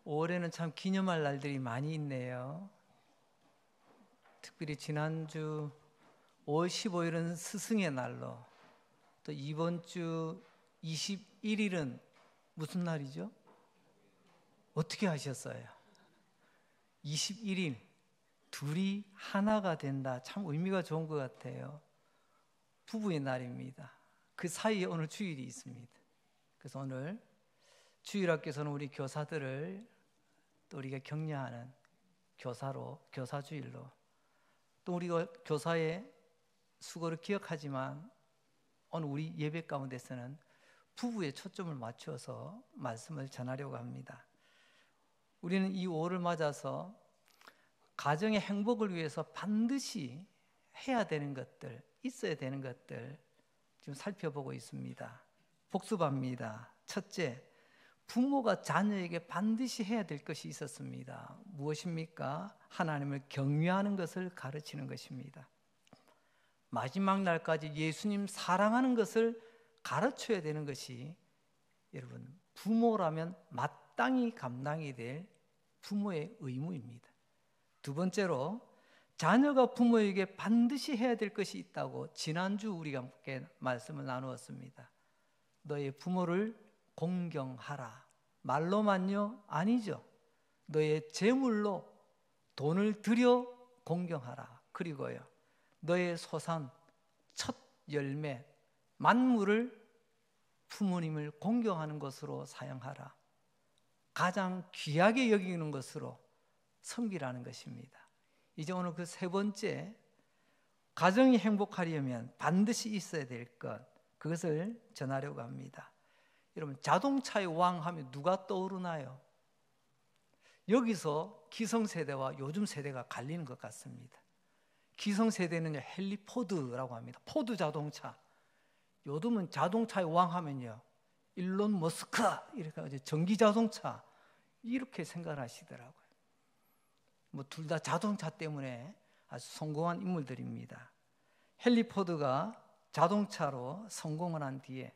올해는 참 기념할 날들이 많이 있네요. 특별히 지난주 5월 15일은 스승의 날로, 또 이번 주 21일은 무슨 날이죠? 어떻게 하셨어요? 21일 둘이 하나가 된다. 참 의미가 좋은 것 같아요. 부부의 날입니다. 그 사이에 오늘 주일이 있습니다. 그래서 오늘 주일학교에서는 우리 교사들을 또 우리가 격려하는 교사로, 교사주일로, 또 우리가 교사의 수고를 기억하지만 오늘 우리 예배 가운데서는 부부에 초점을 맞춰서 말씀을 전하려고 합니다. 우리는 이 5월을 맞아서 가정의 행복을 위해서 반드시 해야 되는 것들, 있어야 되는 것들 지금 살펴보고 있습니다. 복습합니다. 첫째, 부모가 자녀에게 반드시 해야 될 것이 있었습니다. 무엇입니까? 하나님을 경외하는 것을 가르치는 것입니다. 마지막 날까지 예수님 사랑하는 것을 가르쳐야 되는 것이 여러분 부모라면 마땅히 감당이 될 부모의 의무입니다. 두 번째로 자녀가 부모에게 반드시 해야 될 것이 있다고 지난주 우리가 함께 말씀을 나누었습니다. 너의 부모를 공경하라. 말로만요? 아니죠. 너의 재물로 돈을 들여 공경하라. 그리고요, 너의 소산, 첫 열매, 만물을 부모님을 공경하는 것으로 사용하라. 가장 귀하게 여기는 것으로 섬기라는 것입니다. 이제 오늘 그 세 번째, 가정이 행복하려면 반드시 있어야 될 것, 그것을 전하려고 합니다. 여러분, 자동차의 왕 하면 누가 떠오르나요? 여기서 기성세대와 요즘 세대가 갈리는 것 같습니다. 기성세대는 헨리 포드라고 합니다. 포드 자동차. 요즘은 자동차의 왕 하면요, 일론 머스크, 이렇게 전기 자동차, 이렇게 생각하시더라고요. 뭐 둘 다 자동차 때문에 아주 성공한 인물들입니다. 헨리 포드가 자동차로 성공을 한 뒤에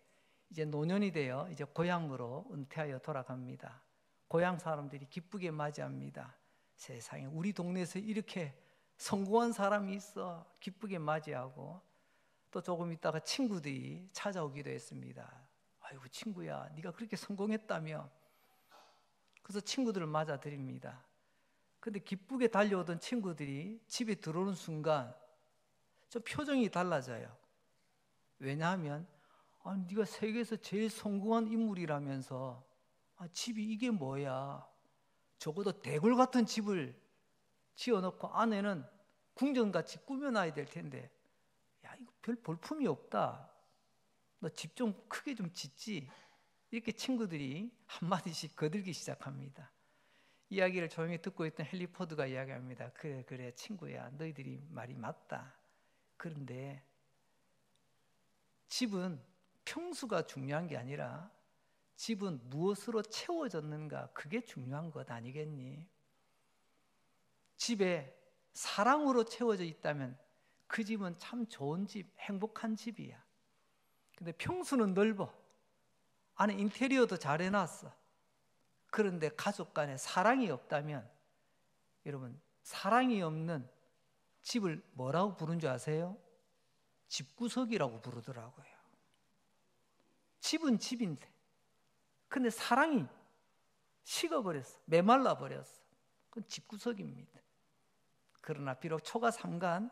이제 노년이 되어 이제 고향으로 은퇴하여 돌아갑니다. 고향 사람들이 기쁘게 맞이합니다. 세상에 우리 동네에서 이렇게 성공한 사람이 있어, 기쁘게 맞이하고, 또 조금 있다가 친구들이 찾아오기도 했습니다. 아이고 친구야, 네가 그렇게 성공했다며. 그래서 친구들을 맞아드립니다. 근데 기쁘게 달려오던 친구들이 집에 들어오는 순간 좀 표정이 달라져요. 왜냐하면 네가 세계에서 제일 성공한 인물이라면서 집이 이게 뭐야. 적어도 대굴 같은 집을 지어놓고 안에는 궁전같이 꾸며놔야 될 텐데, 야, 이거 별 볼품이 없다. 너 집 좀 크게 좀 짓지. 이렇게 친구들이 한마디씩 거들기 시작합니다. 이야기를 조용히 듣고 있던 헨리 포드가 이야기합니다. 그래 친구야, 너희들이 말이 맞다. 그런데 집은 평수가 중요한 게 아니라 집은 무엇으로 채워졌는가, 그게 중요한 것 아니겠니? 집에 사랑으로 채워져 있다면 그 집은 참 좋은 집, 행복한 집이야. 근데 평수는 넓어. 안에 인테리어도 잘 해놨어. 그런데 가족 간에 사랑이 없다면, 여러분, 사랑이 없는 집을 뭐라고 부른 줄 아세요? 집구석이라고 부르더라고요. 집은 집인데, 근데 사랑이 식어버렸어. 메말라 버렸어. 그건 집구석입니다. 그러나 비록 초가 삼간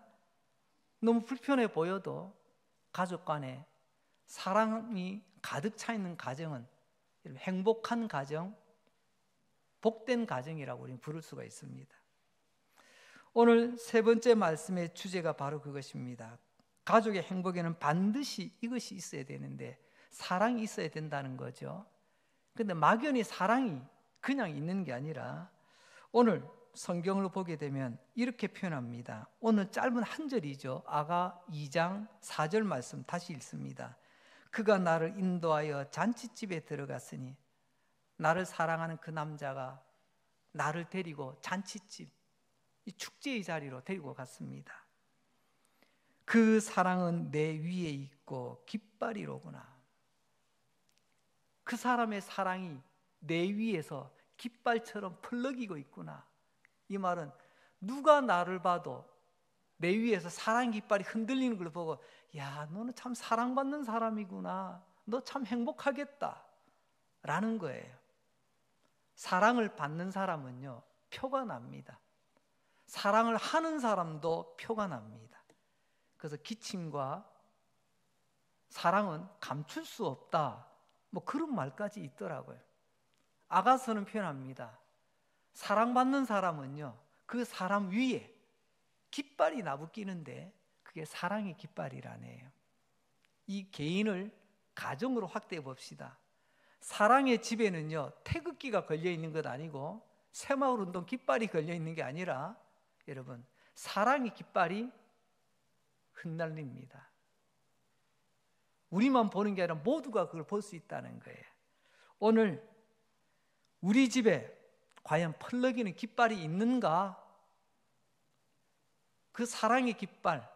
너무 불편해 보여도 가족 간에 사랑이 가득 차 있는 가정은 행복한 가정, 복된 가정이라고 우리는 부를 수가 있습니다. 오늘 세 번째 말씀의 주제가 바로 그것입니다. 가족의 행복에는 반드시 이것이 있어야 되는데 사랑이 있어야 된다는 거죠. 그런데 막연히 사랑이 그냥 있는 게 아니라 오늘 성경을 보게 되면 이렇게 표현합니다. 오늘 짧은 한 절이죠. 아가 2장 4절 말씀 다시 읽습니다. 그가 나를 인도하여 잔치집에 들어갔으니, 나를 사랑하는 그 남자가 나를 데리고 잔치집, 이 축제의 자리로 데리고 갔습니다. 그 사랑은 내 위에 있고 깃발이로구나. 그 사람의 사랑이 내 위에서 깃발처럼 펄럭이고 있구나. 이 말은 누가 나를 봐도 내 위에서 사랑 깃발이 흔들리는 걸 보고, 야, 너는 참 사랑받는 사람이구나, 너 참 행복하겠다 라는 거예요. 사랑을 받는 사람은요, 표가 납니다. 사랑을 하는 사람도 표가 납니다. 그래서 기침과 사랑은 감출 수 없다, 뭐 그런 말까지 있더라고요. 아가서는 표현합니다. 사랑받는 사람은요, 그 사람 위에 깃발이 나부끼는데 그게 사랑의 깃발이라네요. 이 개인을 가정으로 확대해 봅시다. 사랑의 집에는요, 태극기가 걸려 있는 것 아니고 새마을운동 깃발이 걸려 있는 게 아니라, 여러분, 사랑의 깃발이 흩날립니다. 우리만 보는 게 아니라 모두가 그걸 볼 수 있다는 거예요. 오늘 우리 집에 과연 펄럭이는 깃발이 있는가? 그 사랑의 깃발,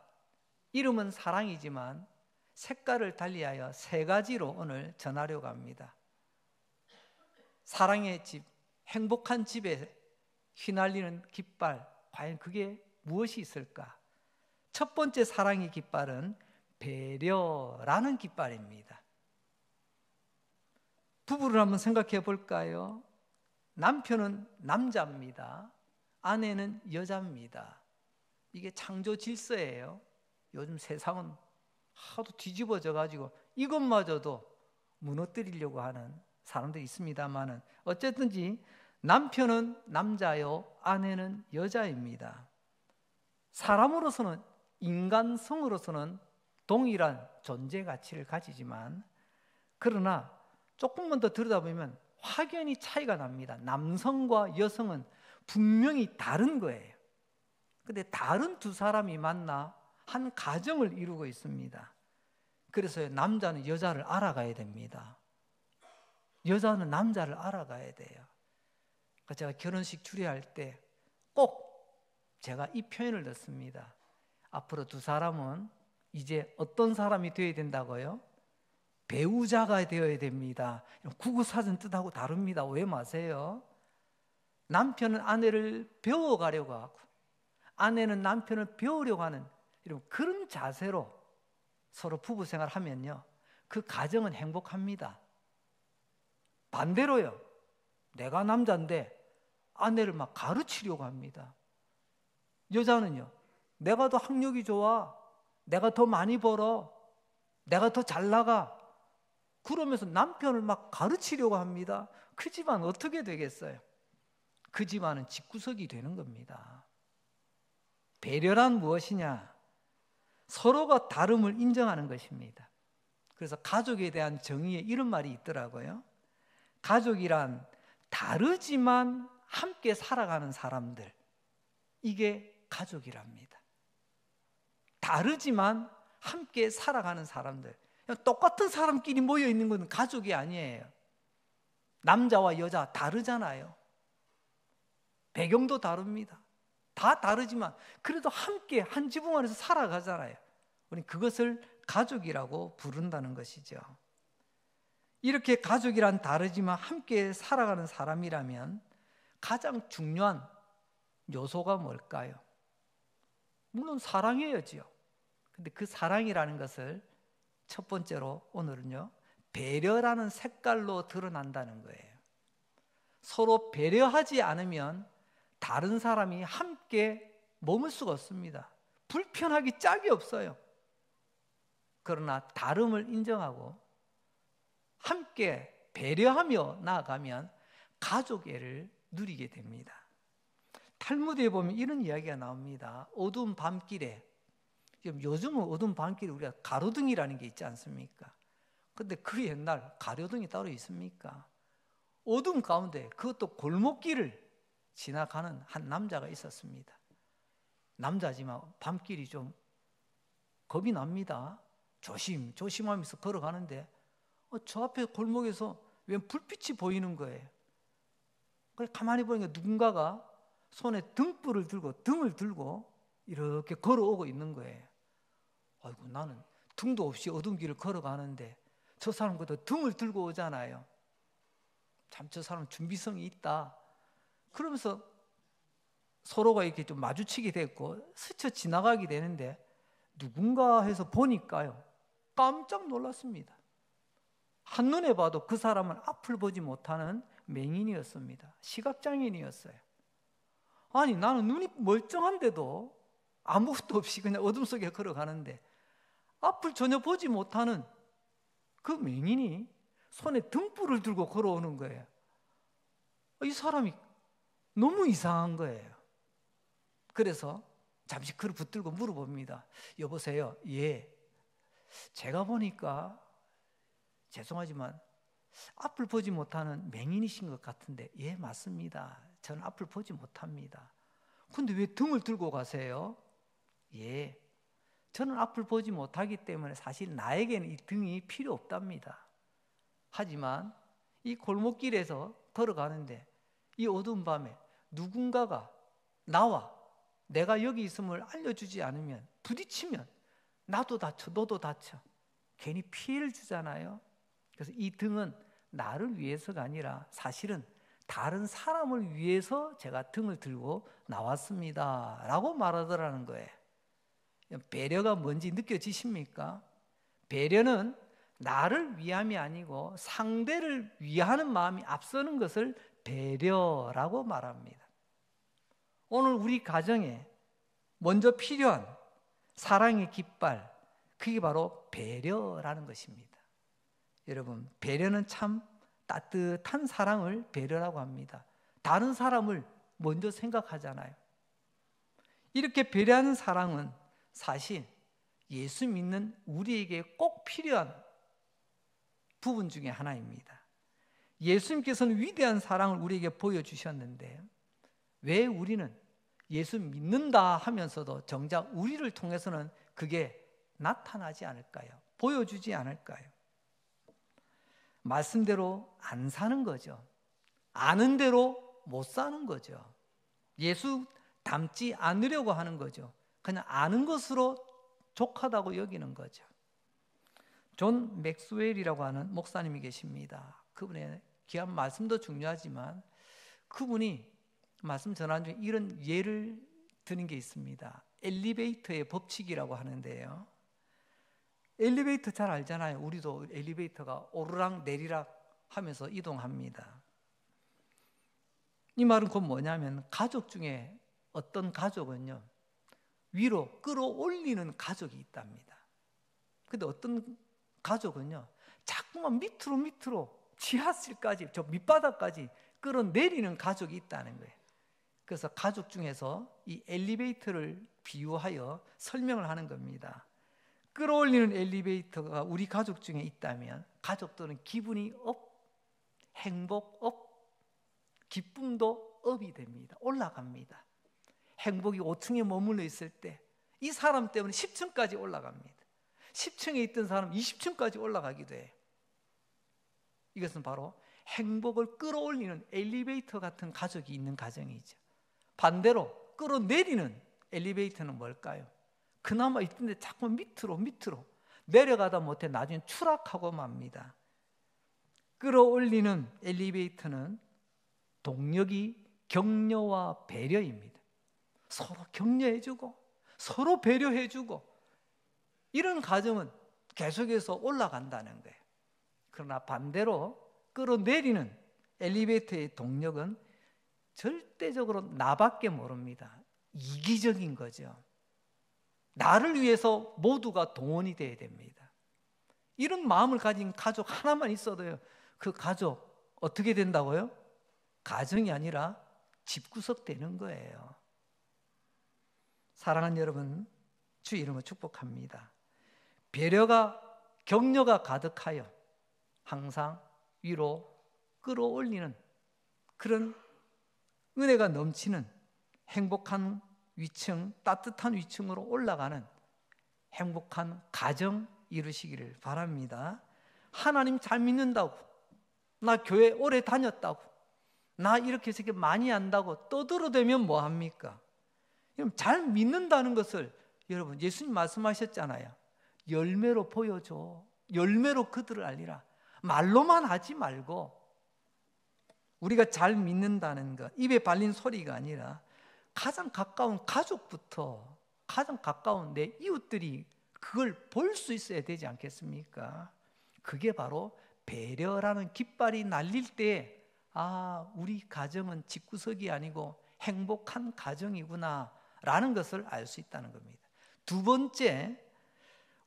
이름은 사랑이지만 색깔을 달리하여 세 가지로 오늘 전하려고 합니다. 사랑의 집, 행복한 집에 휘날리는 깃발, 과연 그게 무엇이 있을까? 첫 번째 사랑의 깃발은 배려라는 깃발입니다. 부부를 한번 생각해 볼까요? 남편은 남자입니다. 아내는 여자입니다. 이게 창조 질서예요. 요즘 세상은 하도 뒤집어져 가지고 이것마저도 무너뜨리려고 하는 사람들이 있습니다만은, 어쨌든지 남편은 남자요, 아내는 여자입니다. 사람으로서는, 인간성으로서는 동일한 존재 가치를 가지지만, 그러나 조금만 더 들여다보면 확연히 차이가 납니다. 남성과 여성은 분명히 다른 거예요. 근데 다른 두 사람이 만나 한 가정을 이루고 있습니다. 그래서 남자는 여자를 알아가야 됩니다. 여자는 남자를 알아가야 돼요. 제가 결혼식 주례할 때 꼭 제가 이 표현을 넣습니다. 앞으로 두 사람은 이제 어떤 사람이 되어야 된다고요? 배우자가 되어야 됩니다. 구구사전 뜻하고 다릅니다. 오해 마세요. 남편은 아내를 배워가려고 하고 아내는 남편을 배우려고 하는 그런 자세로 서로 부부 생활을 하면요, 그 가정은 행복합니다. 반대로요, 내가 남자인데 아내를 막 가르치려고 합니다. 여자는요, 내가 더 학력이 좋아, 내가 더 많이 벌어, 내가 더 잘 나가, 그러면서 남편을 막 가르치려고 합니다. 그 집안 어떻게 되겠어요? 그 집안은 집구석이 되는 겁니다. 배려란 무엇이냐? 서로가 다름을 인정하는 것입니다. 그래서 가족에 대한 정의에 이런 말이 있더라고요. 가족이란 다르지만 함께 살아가는 사람들, 이게 가족이랍니다. 다르지만 함께 살아가는 사람들, 똑같은 사람끼리 모여 있는 건 가족이 아니에요. 남자와 여자 다르잖아요. 배경도 다릅니다. 다 다르지만 그래도 함께 한 지붕 안에서 살아가잖아요. 우리 그것을 가족이라고 부른다는 것이죠. 이렇게 가족이란 다르지만 함께 살아가는 사람이라면 가장 중요한 요소가 뭘까요? 물론 사랑이어야지요. 근데 그 사랑이라는 것을 첫 번째로 오늘은요, 배려라는 색깔로 드러난다는 거예요. 서로 배려하지 않으면 다른 사람이 함께 머물 수가 없습니다. 불편하기 짝이 없어요. 그러나 다름을 인정하고 함께 배려하며 나아가면 가족애를 누리게 됩니다. 탈무드에 보면 이런 이야기가 나옵니다. 어두운 밤길에, 요즘은 어두운 밤길에 우리가 가로등이라는 게 있지 않습니까? 근데 그 옛날 가로등이 따로 있습니까? 어둠 가운데, 그것도 골목길을 지나가는 한 남자가 있었습니다. 남자지만 밤길이 좀 겁이 납니다. 조심하면서 걸어가는데 저 앞에 골목에서 웬 불빛이 보이는 거예요. 그래서 가만히 보니까 누군가가 손에 등불을 들고, 등을 들고 이렇게 걸어오고 있는 거예요. 아이고, 나는 등도 없이 어두운 길을 걸어가는데 저 사람보다 등을 들고 오잖아요. 참 저 사람 준비성이 있다. 그러면서 서로가 이렇게 좀 마주치게 됐고 스쳐 지나가게 되는데 누군가 해서 보니까요, 깜짝 놀랐습니다. 한눈에 봐도 그 사람은 앞을 보지 못하는 맹인이었습니다. 시각장애인이었어요. 아니, 나는 눈이 멀쩡한데도 아무것도 없이 그냥 어둠 속에 걸어가는데 앞을 전혀 보지 못하는 그 맹인이 손에 등불을 들고 걸어오는 거예요. 이 사람이 너무 이상한 거예요. 그래서 잠시 그를 붙들고 물어봅니다. 여보세요. 예, 제가 보니까 죄송하지만 앞을 보지 못하는 맹인이신 것 같은데. 예, 맞습니다. 저는 앞을 보지 못합니다. 근데 왜 등을 들고 가세요? 예, 저는 앞을 보지 못하기 때문에 사실 나에게는 이 등이 필요 없답니다. 하지만 이 골목길에서 걸어가는데 이 어두운 밤에 누군가가 나와 내가 여기 있음을 알려주지 않으면, 부딪히면 나도 다쳐, 너도 다쳐. 괜히 피해를 주잖아요. 그래서 이 등은 나를 위해서가 아니라 사실은 다른 사람을 위해서 제가 등을 들고 나왔습니다 라고 말하더라는 거예요. 배려가 뭔지 느껴지십니까? 배려는 나를 위함이 아니고 상대를 위하는 마음이 앞서는 것을 배려라고 말합니다. 오늘 우리 가정에 먼저 필요한 사랑의 깃발, 그게 바로 배려라는 것입니다. 여러분, 배려는 참 따뜻한 사랑을 배려라고 합니다. 다른 사람을 먼저 생각하잖아요. 이렇게 배려하는 사랑은 사실 예수 믿는 우리에게 꼭 필요한 부분 중에 하나입니다. 예수님께서는 위대한 사랑을 우리에게 보여주셨는데 왜 우리는 예수 믿는다 하면서도 정작 우리를 통해서는 그게 나타나지 않을까요? 보여주지 않을까요? 말씀대로 안 사는 거죠. 아는 대로 못 사는 거죠. 예수 닮지 않으려고 하는 거죠. 그냥 아는 것으로 족하다고 여기는 거죠. 존 맥스웰이라고 하는 목사님이 계십니다. 그분의 귀한 말씀도 중요하지만 그분이 말씀 전한 중에 이런 예를 드는 게 있습니다. 엘리베이터의 법칙이라고 하는데요. 엘리베이터 잘 알잖아요. 우리도 엘리베이터가 오르락 내리락 하면서 이동합니다. 이 말은 곧 뭐냐면 가족 중에 어떤 가족은요, 위로 끌어올리는 가족이 있답니다. 근데 어떤 가족은요, 자꾸만 밑으로 지하실까지, 저 밑바닥까지 끌어내리는 가족이 있다는 거예요. 그래서 가족 중에서 이 엘리베이터를 비유하여 설명을 하는 겁니다. 끌어올리는 엘리베이터가 우리 가족 중에 있다면 가족들은 기분이 업, 행복 업, 기쁨도 업이 됩니다. 올라갑니다. 행복이 5층에 머물러 있을 때 이 사람 때문에 10층까지 올라갑니다. 10층에 있던 사람 20층까지 올라가기도 해요. 이것은 바로 행복을 끌어올리는 엘리베이터 같은 가족이 있는 가정이죠. 반대로 끌어내리는 엘리베이터는 뭘까요? 그나마 있던데 자꾸 밑으로 내려가다 못해 나중에 추락하고 맙니다. 끌어올리는 엘리베이터는 동력이 격려와 배려입니다. 서로 격려해주고 서로 배려해주고 이런 가정은 계속해서 올라간다는 거예요. 그러나 반대로 끌어내리는 엘리베이터의 동력은 절대적으로 나밖에 모릅니다. 이기적인 거죠. 나를 위해서 모두가 동원이 돼야 됩니다. 이런 마음을 가진 가족 하나만 있어도요, 그 가족 어떻게 된다고요? 가정이 아니라 집구석 되는 거예요. 사랑하는 여러분, 주 이름으로 축복합니다. 배려가, 격려가 가득하여 항상 위로 끌어올리는 그런 은혜가 넘치는 행복한 위층, 따뜻한 위층으로 올라가는 행복한 가정 이루시기를 바랍니다. 하나님 잘 믿는다고, 나 교회 오래 다녔다고, 나 이렇게 저렇게 많이 안다고 떠들어대면 뭐합니까? 잘 믿는다는 것을 여러분, 예수님 말씀하셨잖아요. 열매로 보여줘. 열매로 그들을 알리라. 말로만 하지 말고 우리가 잘 믿는다는 것, 입에 발린 소리가 아니라 가장 가까운 가족부터, 가장 가까운 내 이웃들이 그걸 볼 수 있어야 되지 않겠습니까? 그게 바로 배려라는 깃발이 날릴 때, 아, 우리 가정은 집구석이 아니고 행복한 가정이구나 라는 것을 알 수 있다는 겁니다. 두 번째,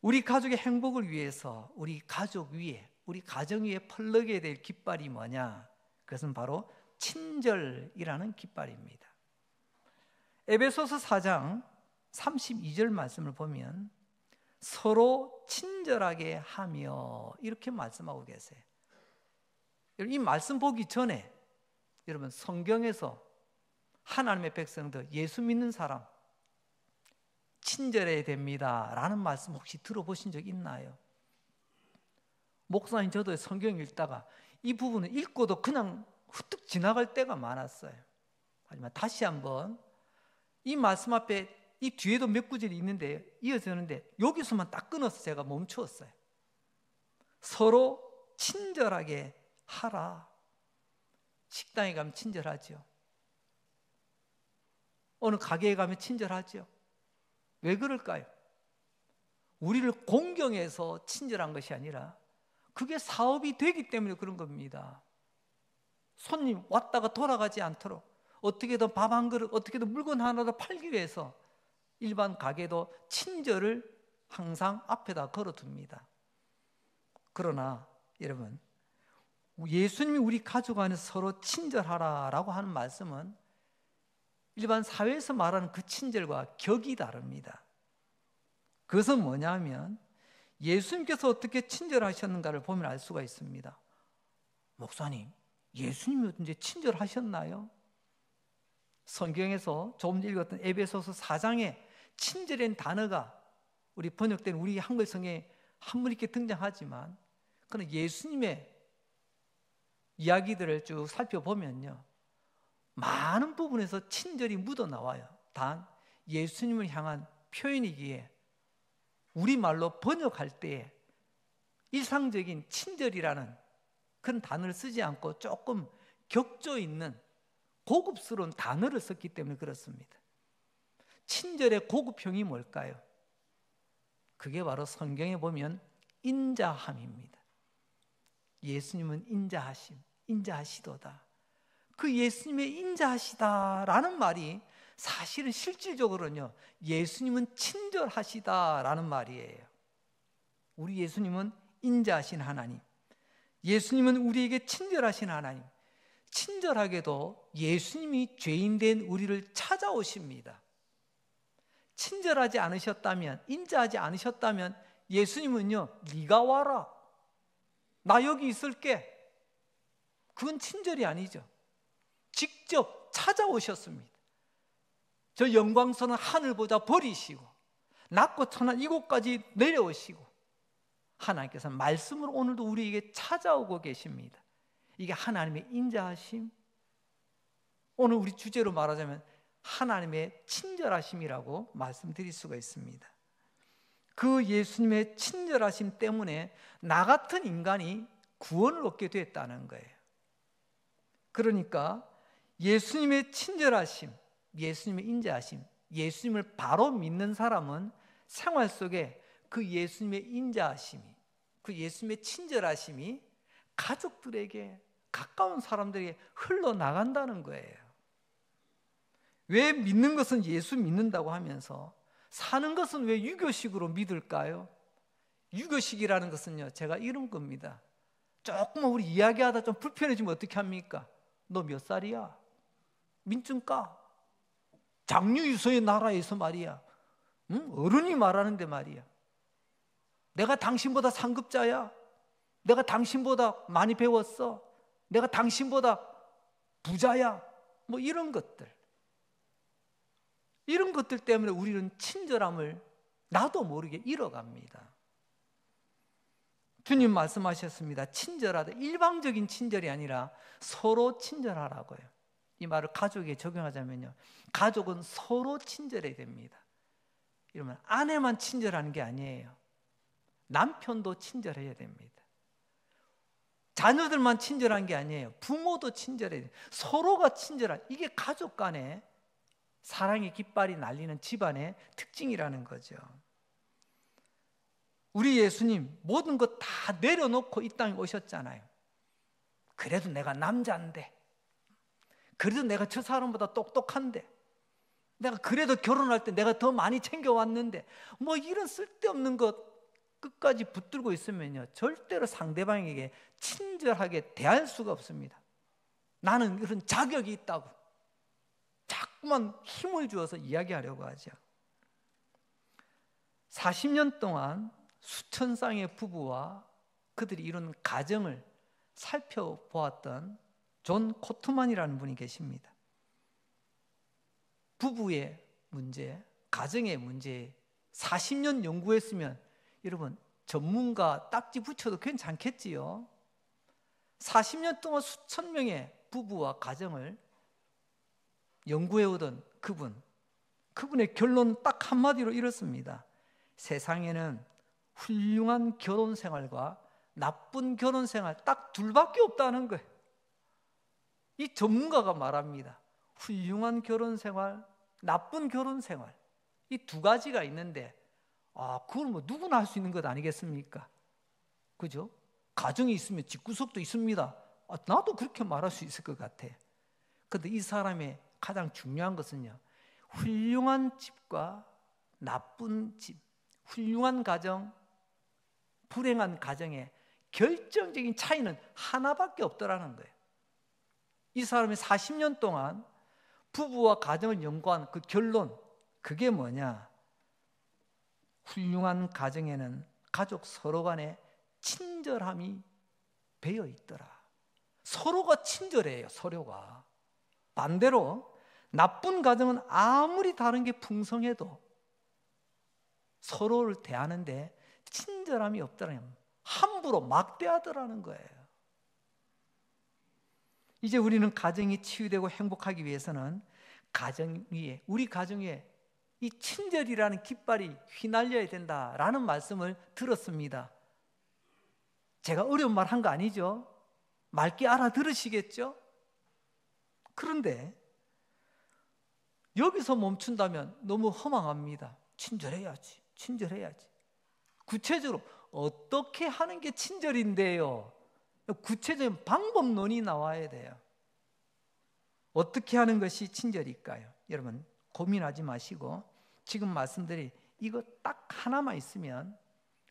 우리 가족의 행복을 위해서 우리 가족 위에, 우리 가정 위에 펄럭여야 될 깃발이 뭐냐? 그것은 바로 친절이라는 깃발입니다. 에베소서 4장 32절 말씀을 보면 서로 친절하게 하며 이렇게 말씀하고 계세요. 이 말씀 보기 전에 여러분 성경에서 하나님의 백성들, 예수 믿는 사람 친절해야 됩니다 라는 말씀 혹시 들어보신 적 있나요? 목사님, 저도 성경 읽다가 이 부분을 읽고도 그냥 훌쩍 지나갈 때가 많았어요. 하지만 다시 한번 이 말씀 앞에 이 뒤에도 몇 구절이 있는데 이어지는데 여기서만 딱 끊어서 제가 멈추었어요. 서로 친절하게 하라. 식당에 가면 친절하죠. 어느 가게에 가면 친절하죠. 왜 그럴까요? 우리를 공경해서 친절한 것이 아니라 그게 사업이 되기 때문에 그런 겁니다. 손님 왔다가 돌아가지 않도록 어떻게든 밥 한 그릇, 어떻게든 물건 하나도 팔기 위해서 일반 가게도 친절을 항상 앞에다 걸어둡니다. 그러나 여러분, 예수님이 우리 가족 안에서 서로 친절하라라고 하는 말씀은 일반 사회에서 말하는 그 친절과 격이 다릅니다. 그것은 뭐냐면 예수님께서 어떻게 친절하셨는가를 보면 알 수가 있습니다. 목사님, 예수님이 언제 친절하셨나요? 성경에서 조금 전에 읽었던 에베소서 4장에 친절한 단어가 우리 번역된 우리 한글 성경에 한 번 이렇게 등장하지만 그는 예수님의 이야기들을 쭉 살펴보면요, 많은 부분에서 친절이 묻어나와요. 단 예수님을 향한 표현이기에 우리말로 번역할 때에 일상적인 친절이라는 그런 단어를 쓰지 않고 조금 격조 있는 고급스러운 단어를 썼기 때문에 그렇습니다. 친절의 고급형이 뭘까요? 그게 바로 성경에 보면 인자함입니다. 예수님은 인자하심, 인자하시도다. 그 예수님의 인자하시다라는 말이 사실은 실질적으로는요, 예수님은 친절하시다라는 말이에요. 우리 예수님은 인자하신 하나님, 예수님은 우리에게 친절하신 하나님. 친절하게도 예수님이 죄인된 우리를 찾아오십니다. 친절하지 않으셨다면, 인자하지 않으셨다면 예수님은요, 네가 와라, 나 여기 있을게, 그건 친절이 아니죠. 직접 찾아오셨습니다. 저 영광스러운 하늘보다 버리시고 낮고 천한 이곳까지 내려오시고 하나님께서는 말씀으로 오늘도 우리에게 찾아오고 계십니다. 이게 하나님의 인자하심, 오늘 우리 주제로 말하자면 하나님의 친절하심이라고 말씀드릴 수가 있습니다. 그 예수님의 친절하심 때문에 나 같은 인간이 구원을 얻게 됐다는 거예요. 그러니까 예수님의 친절하심, 예수님의 인자하심, 예수님을 바로 믿는 사람은 생활 속에 그 예수님의 인자하심이, 그 예수님의 친절하심이 가족들에게, 가까운 사람들에게 흘러나간다는 거예요. 왜 믿는 것은 예수 믿는다고 하면서 사는 것은 왜 유교식으로 믿을까요? 유교식이라는 것은요, 제가 이런 겁니다. 조금만 우리 이야기하다 좀 불편해지면 어떻게 합니까? 너 몇 살이야? 민증 까? 장유유서의 나라에서 말이야, 어른이 말하는데 말이야, 내가 당신보다 상급자야, 내가 당신보다 많이 배웠어, 내가 당신보다 부자야, 뭐 이런 것들 때문에 우리는 친절함을 나도 모르게 잃어갑니다. 주님 말씀하셨습니다. 친절하다. 일방적인 친절이 아니라 서로 친절하라고요. 이 말을 가족에 적용하자면요, 가족은 서로 친절해야 됩니다. 이러면 아내만 친절하는 게 아니에요. 남편도 친절해야 됩니다. 자녀들만 친절한 게 아니에요. 부모도 친절해야 돼요. 서로가 친절한, 이게 가족 간에 사랑의 깃발이 날리는 집안의 특징이라는 거죠. 우리 예수님 모든 것 다 내려놓고 이 땅에 오셨잖아요. 그래도 내가 남자인데, 그래도 내가 저 사람보다 똑똑한데, 내가 그래도 결혼할 때 내가 더 많이 챙겨왔는데, 뭐 이런 쓸데없는 것 끝까지 붙들고 있으면요, 절대로 상대방에게 친절하게 대할 수가 없습니다. 나는 이런 자격이 있다고 자꾸만 힘을 주어서 이야기하려고 하죠. 40년 동안 수천 쌍의 부부와 그들이 이룬 가정을 살펴보았던 존 코트만이라는 분이 계십니다. 부부의 문제, 가정의 문제 40년 연구했으면 여러분 전문가 딱지 붙여도 괜찮겠지요. 40년 동안 수천 명의 부부와 가정을 연구해오던 그분의 결론은 딱 한마디로 이렇습니다. 세상에는 훌륭한 결혼 생활과 나쁜 결혼 생활 딱 둘밖에 없다는 거예요. 이 전문가가 말합니다. 훌륭한 결혼 생활, 나쁜 결혼 생활, 이 두 가지가 있는데, 그걸 뭐 누구나 할 수 있는 것 아니겠습니까? 그죠? 가정이 있으면 집구석도 있습니다. 나도 그렇게 말할 수 있을 것 같아. 그런데 이 사람의 가장 중요한 것은요, 훌륭한 집과 나쁜 집, 훌륭한 가정, 불행한 가정의 결정적인 차이는 하나밖에 없더라는 거예요. 이 사람이 40년 동안 부부와 가정을 연구한 그 결론, 그게 뭐냐? 훌륭한 가정에는 가족 서로 간에 친절함이 배어 있더라. 서로가 친절해요, 서로가. 반대로 나쁜 가정은 아무리 다른 게 풍성해도 서로를 대하는데 친절함이 없더라는, 함부로 막대하더라는 거예요. 이제 우리는 가정이 치유되고 행복하기 위해서는 우리 가정 위에 이 친절이라는 깃발이 휘날려야 된다라는 말씀을 들었습니다. 제가 어려운 말 한 거 아니죠? 맑게 알아들으시겠죠? 그런데 여기서 멈춘다면 너무 허망합니다. 친절해야지. 구체적으로 어떻게 하는 게 친절인데요? 구체적인 방법론이 나와야 돼요. 어떻게 하는 것이 친절일까요? 여러분 고민하지 마시고 지금 말씀드린 이거 딱 하나만 있으면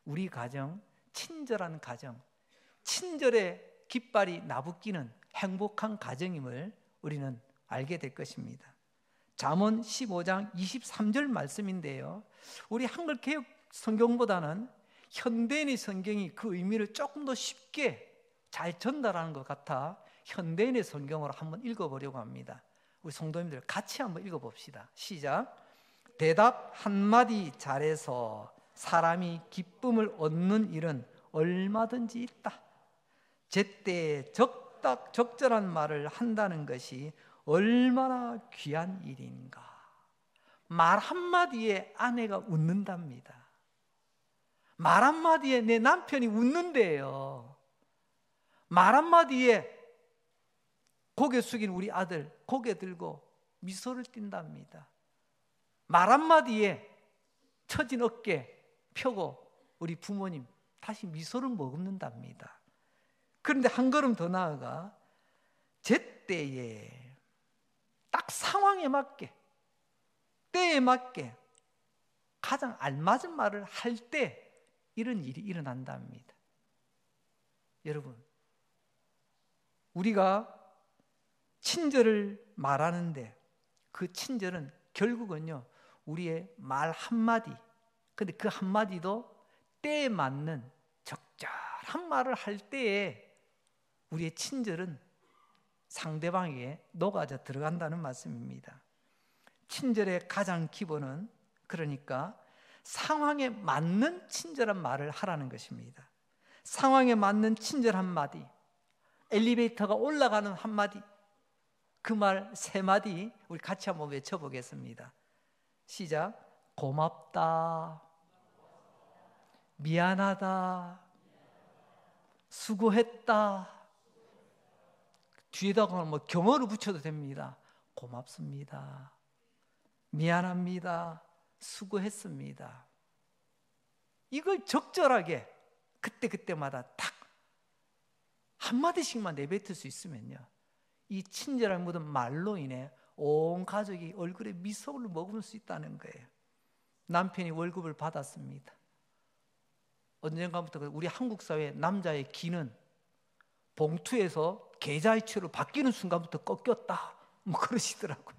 우리 가정, 친절한 가정, 친절의 깃발이 나부끼는 행복한 가정임을 우리는 알게 될 것입니다. 잠언 15장 23절 말씀인데요, 우리 한글 개역 성경보다는 현대인의 성경이 그 의미를 조금 더 쉽게 잘 전달하는 것 같아 현대인의 성경으로 한번 읽어보려고 합니다. 우리 성도님들 같이 한번 읽어봅시다. 시작. 대답 한마디 잘해서 사람이 기쁨을 얻는 일은 얼마든지 있다. 제때에 적절한 말을 한다는 것이 얼마나 귀한 일인가. 말 한마디에 아내가 웃는답니다. 말 한마디에 내 남편이 웃는데요. 말 한마디에 고개 숙인 우리 아들 고개 들고 미소를 띈답니다. 말 한마디에 처진 어깨 펴고 우리 부모님 다시 미소를 머금는답니다. 그런데 한 걸음 더 나아가 제때에 딱 상황에 맞게 때에 맞게 가장 알맞은 말을 할 때 이런 일이 일어난답니다. 여러분, 우리가 친절을 말하는데 그 친절은 결국은요 우리의 말 한마디, 근데 그 한마디도 때에 맞는 적절한 말을 할 때에 우리의 친절은 상대방에게 녹아져 들어간다는 말씀입니다. 친절의 가장 기본은 그러니까 상황에 맞는 친절한 말을 하라는 것입니다. 상황에 맞는 친절 한마디, 엘리베이터가 올라가는 한마디, 그 말 세 마디 우리 같이 한번 외쳐보겠습니다. 시작. 고맙다, 미안하다, 수고했다, 뒤에다가 뭐 경어를 붙여도 됩니다. 고맙습니다. 미안합니다. 수고했습니다. 이걸 적절하게 그때그때마다 딱 한마디씩만 내뱉을 수 있으면요, 이 친절함 묻은 말로 인해 온 가족이 얼굴에 미소를 머금을 수 있다는 거예요. 남편이 월급을 받았습니다. 언젠가부터 우리 한국 사회 남자의 기는 봉투에서 계좌이체로 바뀌는 순간부터 꺾였다, 뭐 그러시더라고요.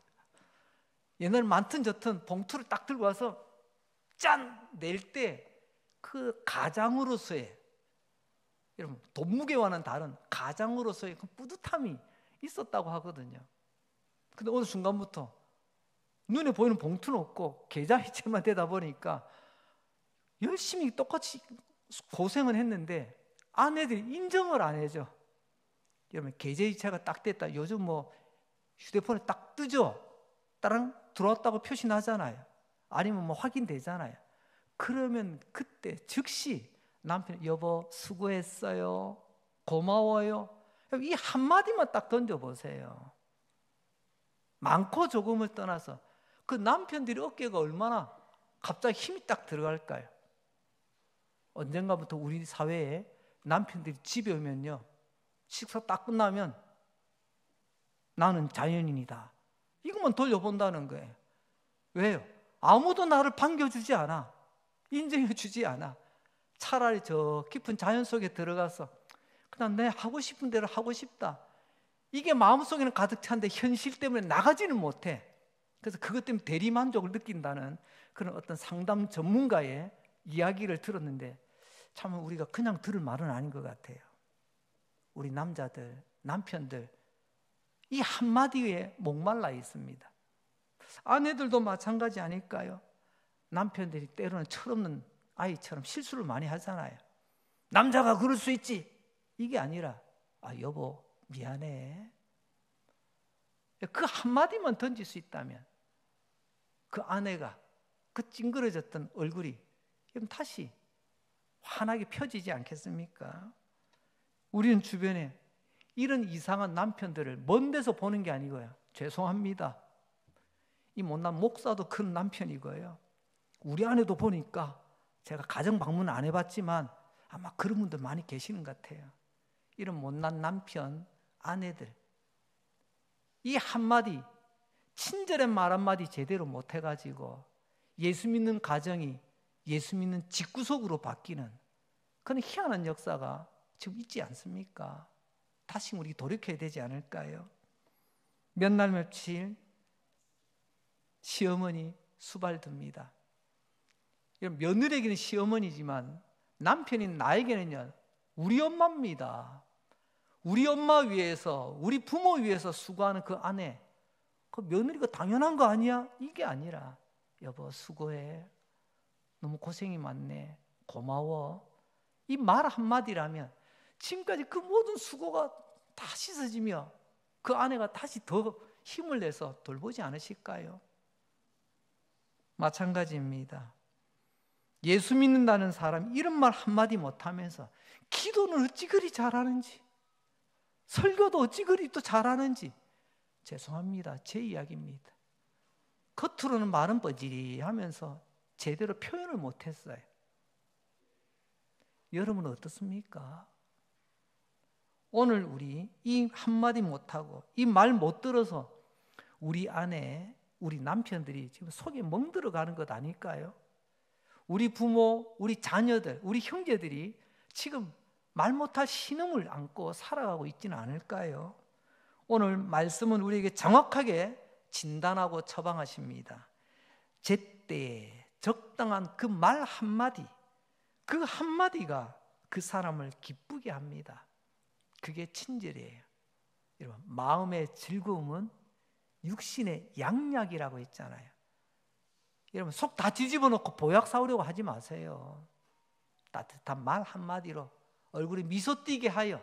옛날 많든 좋든 봉투를 딱 들고 와서 짠! 낼 때 그 가장으로서의, 여러분 돈 무게와는 다른 가장으로서의 그 뿌듯함이 있었다고 하거든요. 근데 어느 순간부터 눈에 보이는 봉투는 없고 계좌이체만 되다 보니까 열심히 똑같이 고생을 했는데 아내들이 인정을 안 해줘. 여러분 계좌이체가 딱 됐다. 요즘 뭐 휴대폰에 딱 뜨죠. 따랑 들어왔다고 표시 나잖아요. 아니면 뭐 확인되잖아요. 그러면 그때 즉시 남편, 여보 수고했어요, 고마워요, 이 한마디만 딱 던져보세요. 많고 조금을 떠나서 그 남편들이 어깨가 얼마나 갑자기 힘이 딱 들어갈까요? 언젠가부터 우리 사회에 남편들이 집에 오면요, 식사 딱 끝나면 나는 자연인이다, 이것만 돌려본다는 거예요. 왜요? 아무도 나를 반겨주지 않아. 인정해주지 않아. 차라리 저 깊은 자연 속에 들어가서 그냥 내 하고 싶은 대로 하고 싶다, 이게 마음속에는 가득 찬데 현실 때문에 나가지는 못해. 그래서 그것 때문에 대리만족을 느낀다는 그런 어떤 상담 전문가의 이야기를 들었는데 참 우리가 그냥 들을 말은 아닌 것 같아요. 우리 남자들, 남편들 이 한마디에 목말라 있습니다. 아내들도 마찬가지 아닐까요? 남편들이 때로는 철없는 아이처럼 실수를 많이 하잖아요. 남자가 그럴 수 있지, 이게 아니라 여보 미안해, 그 한마디만 던질 수 있다면 그 아내가 그 찡그러졌던 얼굴이 다시 환하게 펴지지 않겠습니까? 우리는 주변에 이런 이상한 남편들을 먼 데서 보는 게 아니고요, 죄송합니다, 이 못난 목사도 큰 남편이고요, 우리 아내도 보니까 제가 가정 방문 안 해봤지만 아마 그런 분들 많이 계시는 것 같아요. 이런 못난 남편, 아내들 이 한마디, 친절한 말 한마디 제대로 못해가지고 예수 믿는 가정이 예수 믿는 집구석으로 바뀌는 그런 희한한 역사가 지금 있지 않습니까? 다시 우리 돌이켜야 되지 않을까요? 몇 날 며칠 시어머니 수발듭니다. 며느리에게는 시어머니지만 남편인 나에게는요, 우리 엄마입니다. 우리 엄마 위해서, 우리 부모 위해서 수고하는 그 아내, 그 며느리가 당연한 거 아니야? 이게 아니라 여보 수고해, 너무 고생이 많네, 고마워, 이 말 한마디라면 지금까지 그 모든 수고가 다 씻어지며 그 아내가 다시 더 힘을 내서 돌보지 않으실까요? 마찬가지입니다. 예수 믿는다는 사람이 이런 말 한마디 못하면서 기도는 어찌 그리 잘하는지, 설교도 어찌 그리 또 잘하는지, 죄송합니다, 제 이야기입니다. 겉으로는 말은 뻔질하면서 제대로 표현을 못했어요. 여러분은 어떻습니까? 오늘 우리 이 한마디 못하고 이 말 못 들어서 우리 아내, 우리 남편들이 지금 속에 멍들어가는 것 아닐까요? 우리 부모, 우리 자녀들, 우리 형제들이 지금 말 못할 신음을 안고 살아가고 있지는 않을까요? 오늘 말씀은 우리에게 정확하게 진단하고 처방하십니다. 제때 적당한 그 말 한마디, 그 한마디가 그 사람을 기쁘게 합니다. 그게 친절이에요. 여러분, 마음의 즐거움은 육신의 양약이라고 했잖아요. 여러분, 속 다 뒤집어 놓고 보약 사오려고 하지 마세요. 따뜻한 말 한마디로 얼굴에 미소 띄게 하여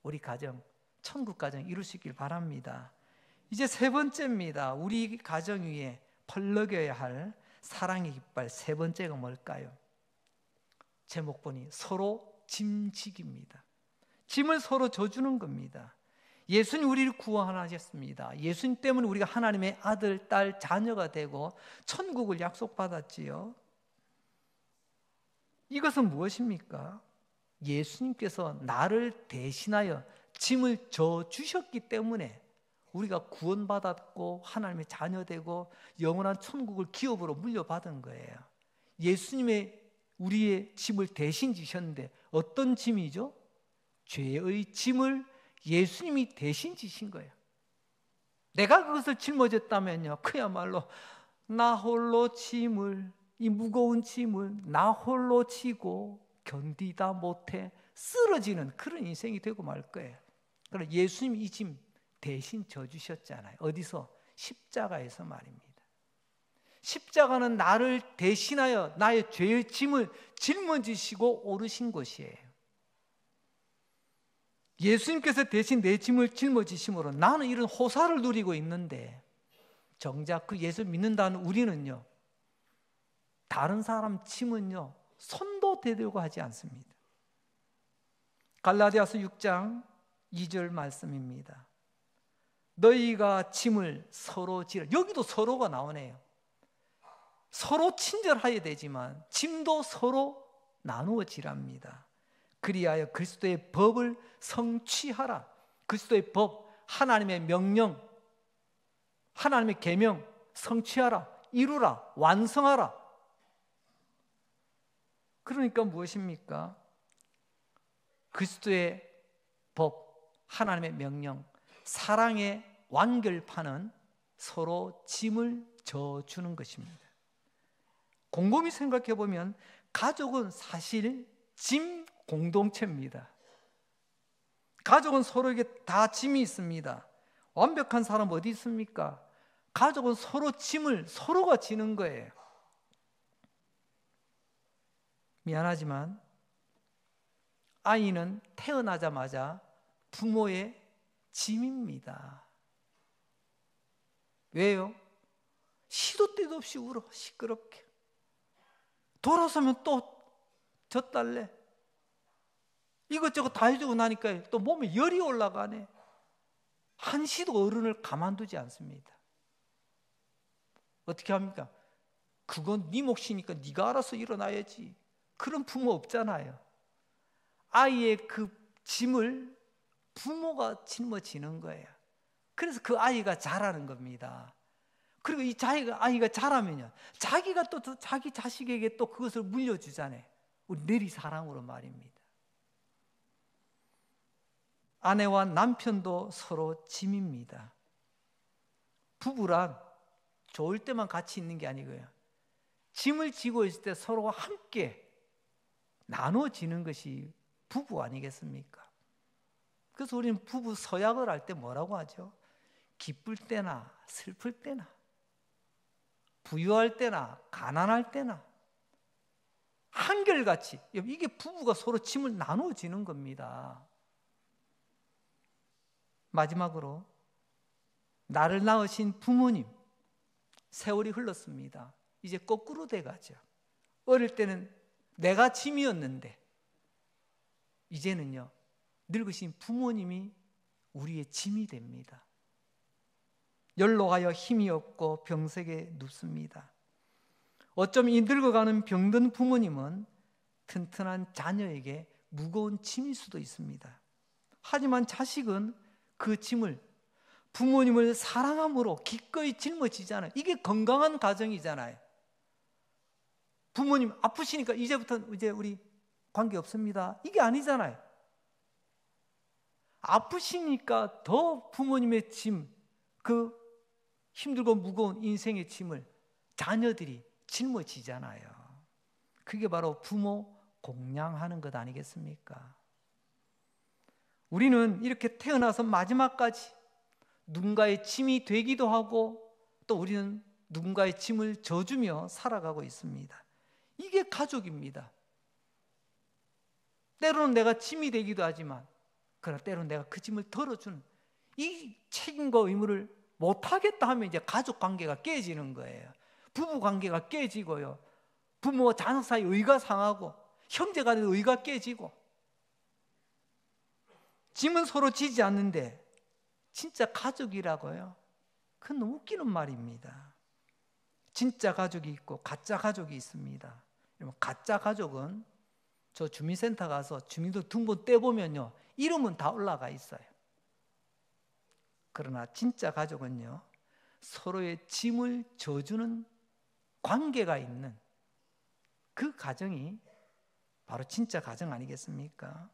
우리 가정, 천국 가정 이룰 수 있길 바랍니다. 이제 세 번째입니다. 우리 가정 위에 펄럭여야 할 사랑의 깃발 세 번째가 뭘까요? 제목 보니 서로 짐지기입니다. 짐을 서로 져주는 겁니다. 예수님 우리를 구원하셨습니다. 예수님 때문에 우리가 하나님의 아들, 딸, 자녀가 되고 천국을 약속받았지요. 이것은 무엇입니까? 예수님께서 나를 대신하여 짐을 져 주셨기 때문에 우리가 구원받았고 하나님의 자녀되고 영원한 천국을 기업으로 물려받은 거예요. 예수님의 우리의 짐을 대신 지셨는데 어떤 짐이죠? 죄의 짐을 예수님이 대신 지신 거예요. 내가 그것을 짊어졌다면요, 그야말로 나 홀로 짐을, 이 무거운 짐을 나 홀로 지고 견디다 못해 쓰러지는 그런 인생이 되고 말 거예요. 그러나 예수님이 이 짐 대신 져주셨잖아요. 어디서? 십자가에서 말입니다. 십자가는 나를 대신하여 나의 죄의 짐을 짊어지시고 오르신 것이에요. 예수님께서 대신 내 짐을 짊어지심으로 나는 이런 호사를 누리고 있는데 정작 그 예수 믿는다는 우리는요, 다른 사람 짐은요 손도 대들고 하지 않습니다. 갈라디아서 6장 2절 말씀입니다. 너희가 짐을 서로 지라. 여기도 서로가 나오네요. 서로 친절해야 되지만 짐도 서로 나누어 지랍니다. 그리하여 그리스도의 법을 성취하라. 그리스도의 법, 하나님의 명령, 하나님의 계명 성취하라, 이루라, 완성하라. 그러니까 무엇입니까? 그리스도의 법, 하나님의 명령, 사랑의 완결판은 서로 짐을 져주는 것입니다. 곰곰이 생각해 보면 가족은 사실 짐 공동체입니다. 가족은 서로에게 다 짐이 있습니다. 완벽한 사람 어디 있습니까? 가족은 서로 짐을 서로가 지는 거예요. 미안하지만 아이는 태어나자마자 부모의 짐입니다. 왜요? 시도 때도 없이 울어, 시끄럽게. 돌아서면 또 젖달래. 이것저것 다 해주고 나니까 또 몸에 열이 올라가네. 한시도 어른을 가만두지 않습니다. 어떻게 합니까? 그건 네 몫이니까 네가 알아서 일어나야지. 그런 부모 없잖아요. 아이의 그 짐을 부모가 짊어지는 거예요. 그래서 그 아이가 자라는 겁니다. 그리고 이 아이가 자라면요, 자기가 또 자기 자식에게 또 그것을 물려주잖아요. 우리 내리사랑으로 말입니다. 아내와 남편도 서로 짐입니다. 부부란 좋을 때만 같이 있는 게 아니고요, 짐을 지고 있을 때 서로가 함께 나눠지는 것이 부부 아니겠습니까? 그래서 우리는 부부 서약을 할 때 뭐라고 하죠? 기쁠 때나 슬플 때나, 부유할 때나 가난할 때나 한결같이, 이게 부부가 서로 짐을 나눠지는 겁니다. 마지막으로 나를 낳으신 부모님, 세월이 흘렀습니다. 이제 거꾸로 돼가죠. 어릴 때는 내가 짐이었는데 이제는요, 늙으신 부모님이 우리의 짐이 됩니다. 연로하여 힘이 없고 병석에 눕습니다. 어쩜 이 늙어가는 병든 부모님은 튼튼한 자녀에게 무거운 짐일 수도 있습니다. 하지만 자식은 그 짐을 부모님을 사랑함으로 기꺼이 짊어지잖아요. 이게 건강한 가정이잖아요. 부모님 아프시니까 이제부터 이제 우리 관계 없습니다, 이게 아니잖아요. 아프시니까 더 부모님의 짐, 그 힘들고 무거운 인생의 짐을 자녀들이 짊어지잖아요. 그게 바로 부모 공양하는 것 아니겠습니까? 우리는 이렇게 태어나서 마지막까지 누군가의 짐이 되기도 하고, 또 우리는 누군가의 짐을 져주며 살아가고 있습니다. 이게 가족입니다. 때로는 내가 짐이 되기도 하지만, 그러나 때로는 내가 그 짐을 덜어주는, 이 책임과 의무를 못하겠다 하면 이제 가족 관계가 깨지는 거예요. 부부 관계가 깨지고요, 부모와 자녀 사이 의가 상하고, 형제 간의 의가 깨지고. 짐은 서로 지지 않는데 진짜 가족이라고요? 그건 너무 웃기는 말입니다. 진짜 가족이 있고 가짜 가족이 있습니다. 여러분, 가짜 가족은 저 주민센터 가서 주민들 등본 떼보면요, 이름은 다 올라가 있어요. 그러나 진짜 가족은요, 서로의 짐을 져주는 관계가 있는 그 가정이 바로 진짜 가정 아니겠습니까?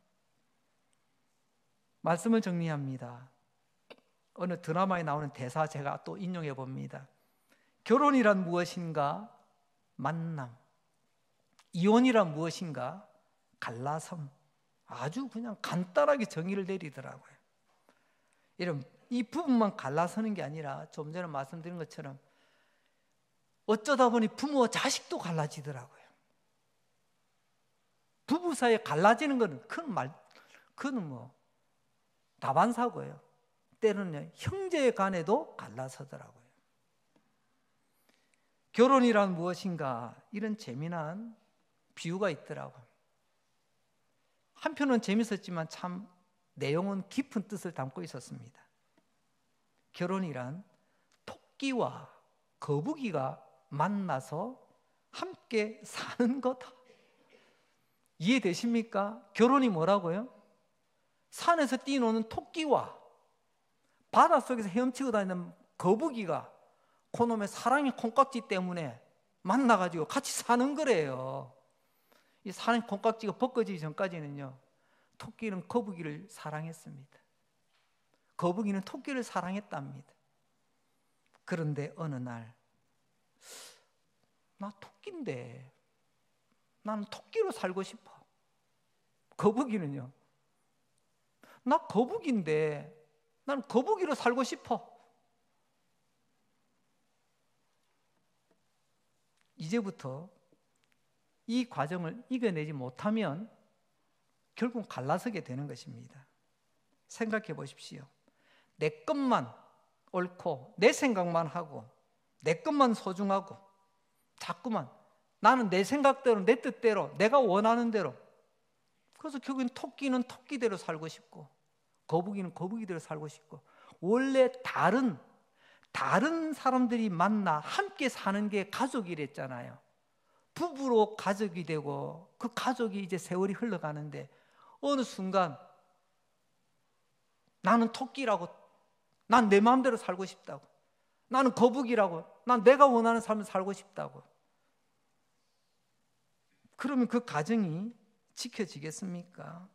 말씀을 정리합니다. 어느 드라마에 나오는 대사 제가 또 인용해 봅니다. 결혼이란 무엇인가? 만남. 이혼이란 무엇인가? 갈라섬. 아주 그냥 간단하게 정의를 내리더라고요. 이런 이 부분만 갈라서는 게 아니라 좀 전에 말씀드린 것처럼 어쩌다 보니 부모와 자식도 갈라지더라고요. 부부 사이에 갈라지는 것은 그건 뭐 다반사고요. 때로는 형제 간에도 갈라서더라고요. 결혼이란 무엇인가? 이런 재미난 비유가 있더라고요. 한편은 재밌었지만 참 내용은 깊은 뜻을 담고 있었습니다. 결혼이란 토끼와 거북이가 만나서 함께 사는 거다. 이해되십니까? 결혼이 뭐라고요? 산에서 뛰노는 토끼와 바닷속에서 헤엄치고 다니는 거북이가 그놈의 사랑의 콩깍지 때문에 만나가지고 같이 사는 거래요. 이 사랑의 콩깍지가 벗겨지기 전까지는요, 토끼는 거북이를 사랑했습니다. 거북이는 토끼를 사랑했답니다. 그런데 어느 날, 나 토끼인데 나는 토끼로 살고 싶어. 거북이는요, 나 거북인데 나는 거북이로 살고 싶어. 이제부터 이 과정을 이겨내지 못하면 결국 갈라서게 되는 것입니다. 생각해 보십시오. 내 것만 옳고 내 생각만 하고 내 것만 소중하고 자꾸만 나는 내 생각대로 내 뜻대로 내가 원하는 대로, 그래서 결국엔 토끼는 토끼대로 살고 싶고 거북이는 거북이대로 살고 싶고, 원래 다른 사람들이 만나 함께 사는 게 가족이랬잖아요. 부부로 가족이 되고 그 가족이 이제 세월이 흘러가는데 어느 순간 나는 토끼라고, 난 내 마음대로 살고 싶다고, 나는 거북이라고, 난 내가 원하는 삶을 살고 싶다고. 그러면 그 가정이 지켜지겠습니까?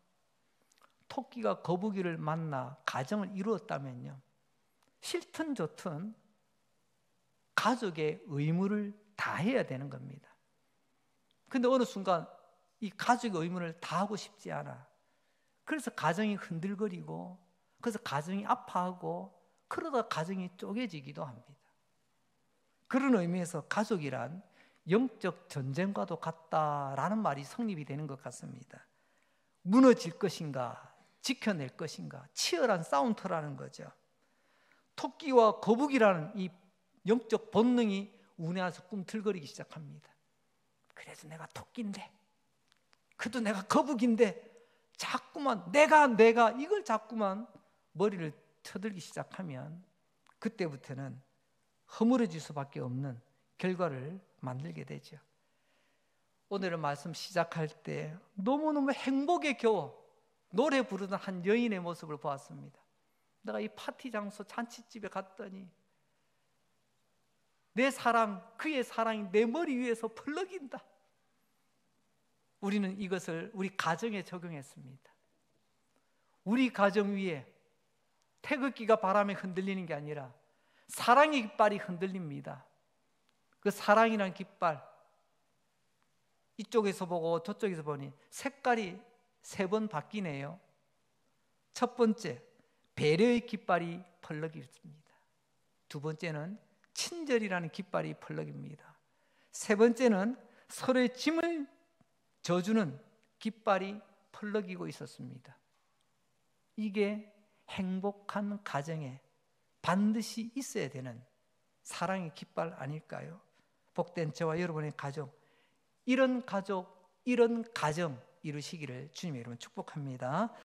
토끼가 거북이를 만나 가정을 이루었다면요, 싫든 좋든 가족의 의무를 다해야 되는 겁니다. 근데 어느 순간 이 가족의 의무를 다하고 싶지 않아. 그래서 가정이 흔들거리고, 그래서 가정이 아파하고, 그러다 가정이 쪼개지기도 합니다. 그런 의미에서 가족이란 영적 전쟁과도 같다라는 말이 성립이 되는 것 같습니다. 무너질 것인가, 지켜낼 것인가, 치열한 싸움터라는 거죠. 토끼와 거북이라는 이 영적 본능이 우리 안에서 꿈틀거리기 시작합니다. 그래도 내가 토끼인데, 그래도 내가 거북인데, 자꾸만 내가 이걸 자꾸만 머리를 쳐들기 시작하면 그때부터는 허물어질 수밖에 없는 결과를 만들게 되죠. 오늘의 말씀 시작할 때 너무너무 행복에 겨워 노래 부르는 한 여인의 모습을 보았습니다. 내가 이 파티 장소 잔치집에 갔더니 내 사랑, 그의 사랑이 내 머리 위에서 펄럭인다. 우리는 이것을 우리 가정에 적용했습니다. 우리 가정 위에 태극기가 바람에 흔들리는 게 아니라 사랑의 깃발이 흔들립니다. 그 사랑이란 깃발, 이쪽에서 보고 저쪽에서 보니 색깔이 3번 바뀌네요. 첫 번째, 배려의 깃발이 펄럭입니다. 두 번째는 친절이라는 깃발이 펄럭입니다. 세 번째는 서로의 짐을 져주는 깃발이 펄럭이고 있었습니다. 이게 행복한 가정에 반드시 있어야 되는 사랑의 깃발 아닐까요? 복된 저와 여러분의 가족, 이런 가정 이루시기를 주님의 이름으로 축복합니다.